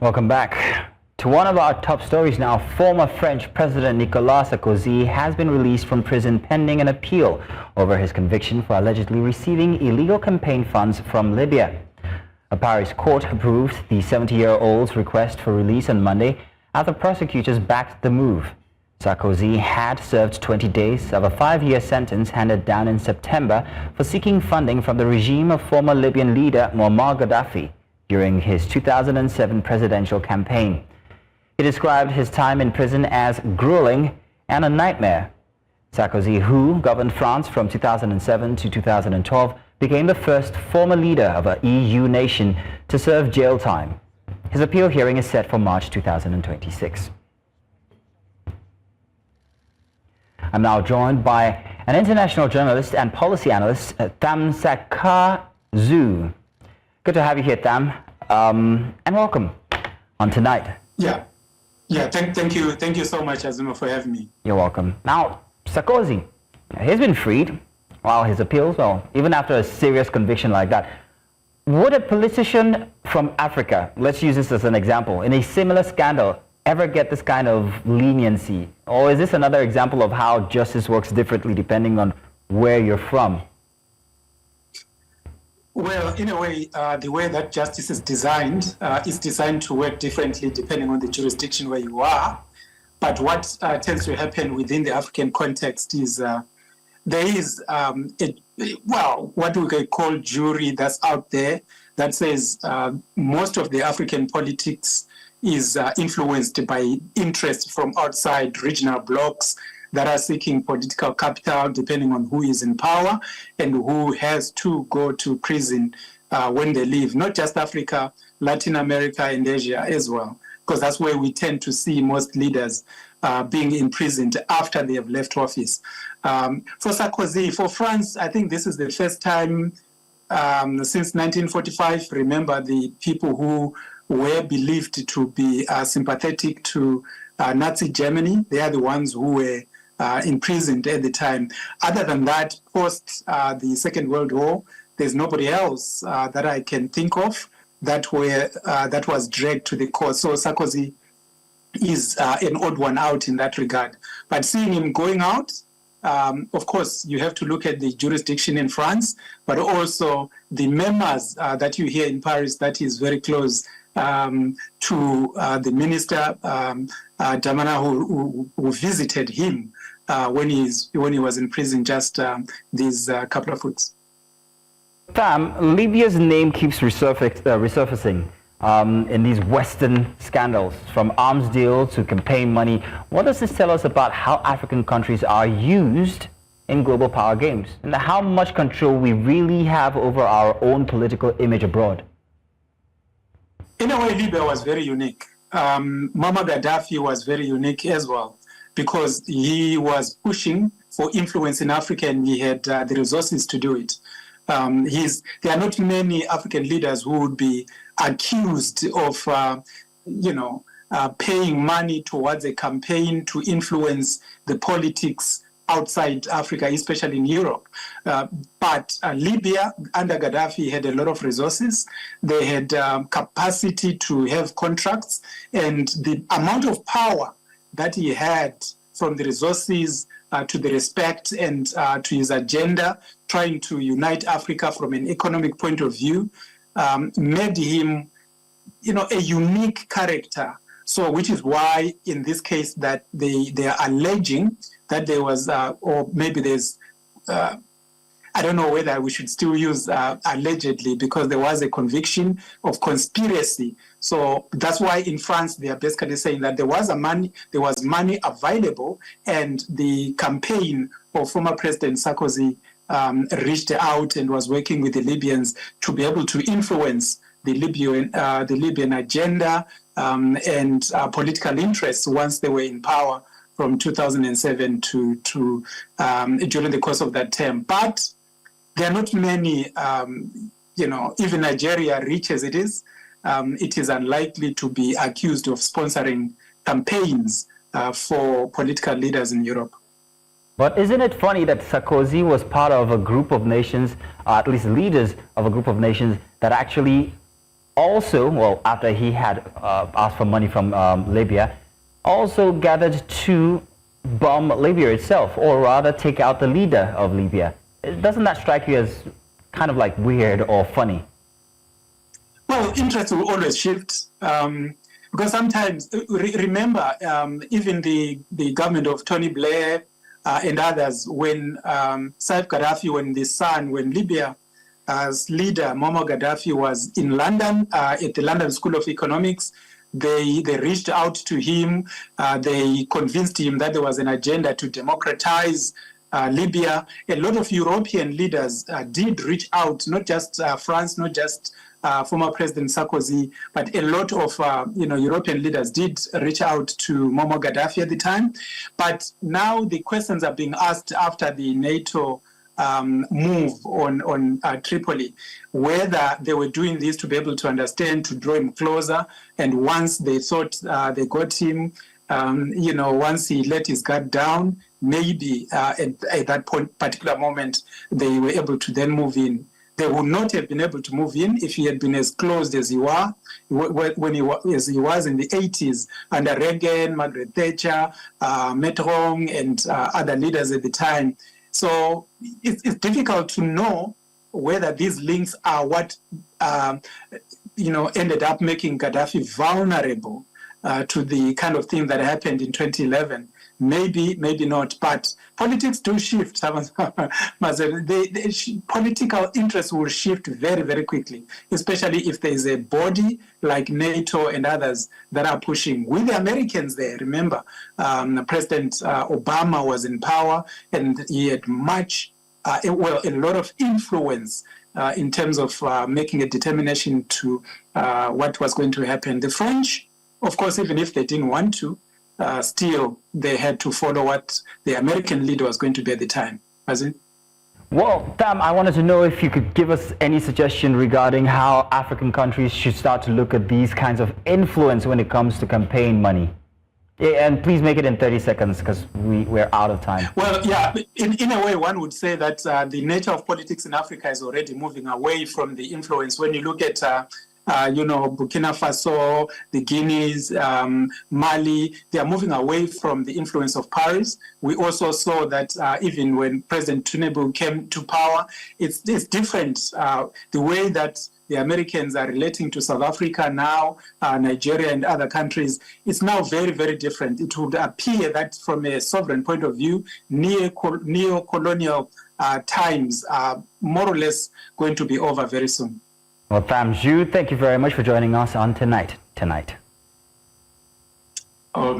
Welcome back. To one of our top stories now, former French President Nicolas Sarkozy has been released from prison pending an appeal over his conviction for allegedly receiving illegal campaign funds from Libya. A Paris court approved the 70-year-old's request for release on Monday after prosecutors backed the move. Sarkozy had served 20 days of a 5-year sentence handed down in September for seeking funding from the regime of former Libyan leader Muammar Gaddafi during his 2007 presidential campaign. He described his time in prison as grueling and a nightmare. Sarkozy, who governed France from 2007 to 2012, became the first former leader of an EU nation to serve jail time. His appeal hearing is set for March 2026. I'm now joined by an international journalist and policy analyst, Thamsanqa Zhou. Good to have you here, Tham, and welcome on Tonight. Thank you so much, Azuma, for having me. You're welcome. Now, Sarkozy, he's been freed while his appeals, well, even after a serious conviction like that. Would a politician from Africa, let's use this as an example, in a similar scandal, ever get this kind of leniency? Or is this another example of how justice works differently depending on where you're from? Well, in a way, the way that justice is designed to work differently depending on the jurisdiction where you are. But what tends to happen within the African context is there is what we can call jury that's out there that says most of the African politics is influenced by interest from outside regional blocs that are seeking political capital depending on who is in power and who has to go to prison when they leave. Not just Africa, Latin America and Asia as well, because that's where we tend to see most leaders being imprisoned after they have left office. For Sarkozy, for France, I think this is the first time since 1945. Remember, the people who were believed to be sympathetic to Nazi Germany, they are the ones who were imprisoned at the time. Other than that, post the Second World War, there's nobody else that I can think of that was dragged to the court. So Sarkozy is an odd one out in that regard. But seeing him going out, of course, you have to look at the jurisdiction in France, but also the members that you hear in Paris that is very close to the minister, Damana, who visited him when he was in prison just these couple of weeks. Tham, Libya's name keeps resurfacing in these Western scandals, from arms deal to campaign money. What does this tell us about how African countries are used in global power games, and how much control we really have over our own political image abroad? In a way, Libya was very unique. Muammar Gaddafi was very unique as well, because he was pushing for influence in Africa and he had the resources to do it. There are not many African leaders who would be accused of, paying money towards a campaign to influence the politics outside Africa, especially in Europe. But Libya, under Gaddafi, had a lot of resources. They had capacity to have contracts, and the amount of power that he had, from the resources to the respect and to his agenda, trying to unite Africa from an economic point of view, made him, a unique character. So, which is why, in this case, that they are alleging that there was, or maybe there's, I don't know whether we should still use allegedly, because there was a conviction of conspiracy. So that's why in France they are basically saying that there was money available, and the campaign of former President Sarkozy reached out and was working with the Libyans to be able to influence the Libyan agenda and political interests once they were in power from 2007 to during the course of that term. But there are not many, even Nigeria, rich as it is unlikely to be accused of sponsoring campaigns for political leaders in Europe. But isn't it funny that Sarkozy was part of a group of nations, or at least leaders of a group of nations, that actually also, well, after he had asked for money from Libya, also gathered to bomb Libya itself, or rather take out the leader of Libya. Doesn't that strike you as kind of like weird or funny? Well, interest will always shift because sometimes, remember, even the government of Tony Blair and others, when Saif Gaddafi, when Libya's leader, Muammar Gaddafi, was in London at the London School of Economics, they reached out to him. They convinced him that there was an agenda to democratize Libya. A lot of European leaders did reach out, not just France, not just former President Sarkozy, but a lot of European leaders did reach out to Muammar Gaddafi at the time. But now the questions are being asked after the NATO move on Tripoli, whether they were doing this to be able to understand, to draw him closer, and once they thought they got him, once he let his guard down, maybe at that particular moment, they were able to then move in. They would not have been able to move in if he had been as closed as he was as he was in the 80s under Reagan, Margaret Thatcher, Macron, and other leaders at the time. So it's difficult to know whether these links are what ended up making Gaddafi vulnerable to the kind of thing that happened in 2011. Maybe not, but politics do shift. The political interest will shift very, very quickly, especially if there is a body like NATO and others that are pushing. With the Americans there, remember, President Obama was in power and he had a lot of influence in terms of making a determination to what was going to happen. The French, of course, even if they didn't want to, still they had to follow what the American leader was going to be at the time, was it? Well, Tham, I wanted to know if you could give us any suggestion regarding how African countries should start to look at these kinds of influence when it comes to campaign money. And please make it in 30 seconds because we're out of time. Well, yeah, in a way, one would say that the nature of politics in Africa is already moving away from the influence. When you look at Burkina Faso, the Guineas, Mali, they are moving away from the influence of Paris. We also saw that even when President Tinubu came to power, it's different. The way that the Americans are relating to South Africa now, Nigeria and other countries, it's now very, very different. It would appear that from a sovereign point of view, neo-colonial times are more or less going to be over very soon. Well, Thamsanqa Zhou, thank you very much for joining us on Tonight. Oh,